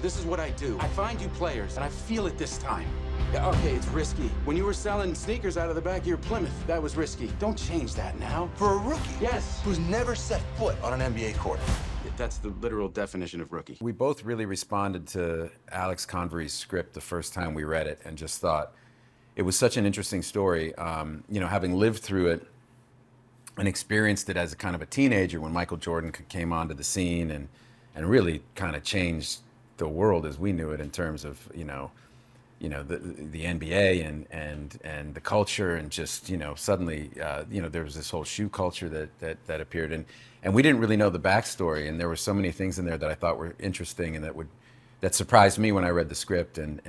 This is what I do. I find you players, and I feel it this time. Yeah, okay, it's risky. When you were selling sneakers out of the back of your Plymouth, that was risky. Don't change that now. For a rookie? Yes. Who's never set foot on an NBA court. That's the literal definition of rookie. We both really responded to Alex Convery's script the first time we read it and just thought it was such an interesting story. You know, having lived through it and experienced it as a kind of a teenager when Michael Jordan came onto the scene and really kind of changed the world as we knew it in terms of, the NBA and the culture, and just, suddenly, there was this whole shoe culture that appeared, and we didn't really know the backstory, and there were so many things in there that I thought were interesting and that surprised me when I read the script, and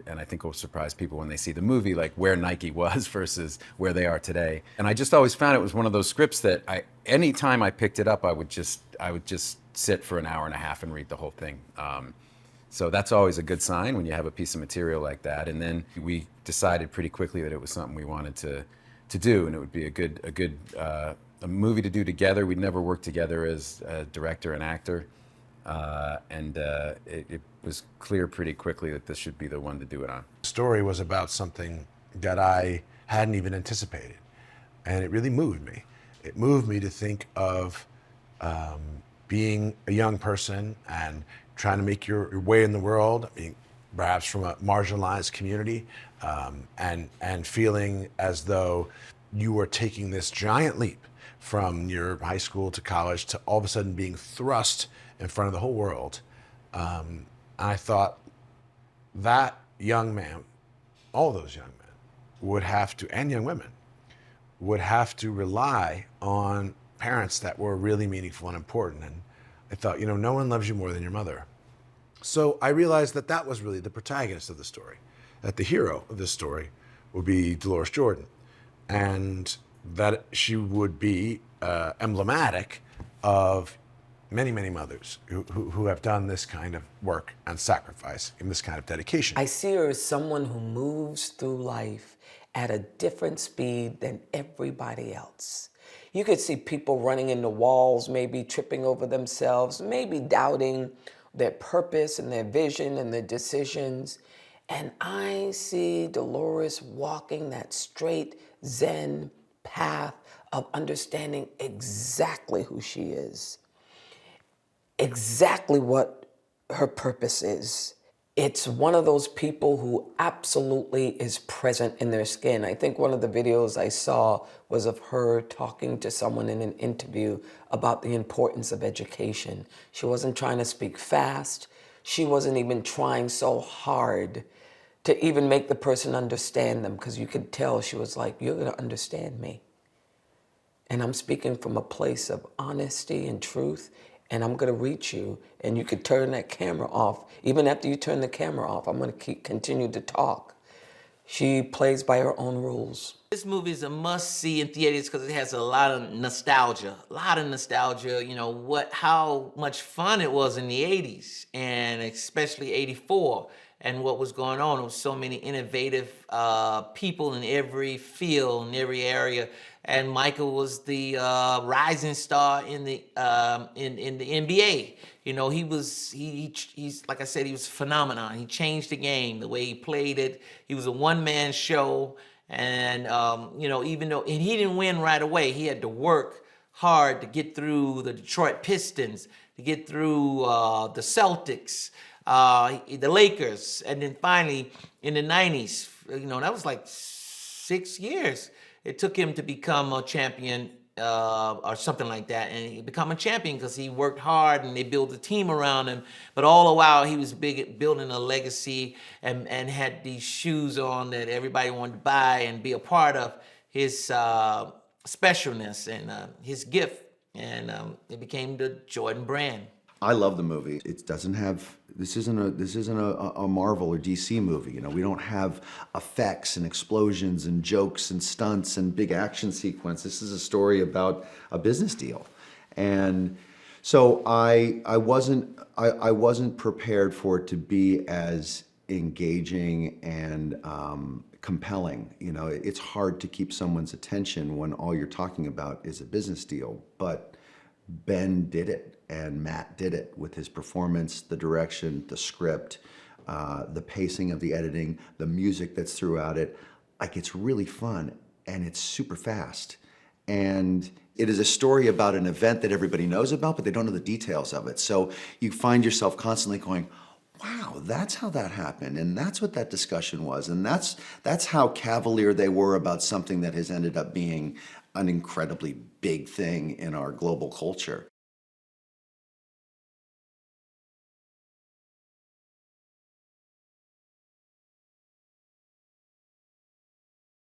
I think will surprise people when they see the movie, like where Nike was versus where they are today. And I just always found it was one of those scripts that anytime I picked it up, I would just sit for an hour and a half and read the whole thing. So that's always a good sign when you have a piece of material like that. And then we decided pretty quickly that it was something we wanted to do, and it would be a movie to do together. We'd never worked together as a director and actor. It was clear pretty quickly that this should be the one to do it on. The story was about something that I hadn't even anticipated, and it really moved me. It moved me to think of being a young person and trying to make your way in the world, perhaps from a marginalized community, and feeling as though you were taking this giant leap from your high school to college to all of a sudden being thrust in front of the whole world. I thought that young man, all those young men, would have to, and young women, would have to rely on parents that were really meaningful and important. And I thought, no one loves you more than your mother. So I realized that that was really the protagonist of the story, that the hero of this story would be Deloris Jordan, and that she would be emblematic of many, many mothers who have done this kind of work and sacrifice and this kind of dedication. I see her as someone who moves through life at a different speed than everybody else. You could see people running into walls, maybe tripping over themselves, maybe doubting their purpose and their vision and their decisions. And I see Deloris walking that straight Zen path of understanding exactly who she is, exactly what her purpose is. It's one of those people who absolutely is present in their skin. I think one of the videos I saw was of her talking to someone in an interview about the importance of education. She wasn't trying to speak fast. She wasn't even trying so hard to even make the person understand them, because you could tell she was like, you're gonna understand me. And I'm speaking from a place of honesty and truth, and I'm gonna reach you, and you could turn that camera off. Even after you turn the camera off, I'm gonna continue to talk. She plays by her own rules. This movie is a must-see in theaters because it has a lot of nostalgia. How much fun it was in the 80s, and especially 84, and what was going on. There was so many innovative people in every field, in every area. And Michael was the rising star in the NBA. He's like I said, he was a phenomenon. He changed the game, the way he played it. He was a one-man show, and even though he didn't win right away, he had to work hard to get through the Detroit Pistons, to get through the Celtics, the Lakers, and then finally in the 90s, that was like 6 years. It took him to become a champion or something like that, and he became a champion because he worked hard and they built a team around him. But all the while, he was building a legacy and had these shoes on that everybody wanted to buy and be a part of his specialness and his gift, and it became the Jordan brand. I love the movie. It doesn't have, this isn't a Marvel or DC movie. We don't have effects and explosions and jokes and stunts and big action sequence. This is a story about a business deal. And so I wasn't prepared for it to be as engaging and compelling. It's hard to keep someone's attention when all you're talking about is a business deal. But Ben did it and Matt did it with his performance, the direction, the script, the pacing of the editing, the music that's throughout it. Like, it's really fun and it's super fast. And it is a story about an event that everybody knows about, but they don't know the details of it. So you find yourself constantly going, wow, that's how that happened, and that's what that discussion was, and that's how cavalier they were about something that has ended up being an incredibly big thing in our global culture.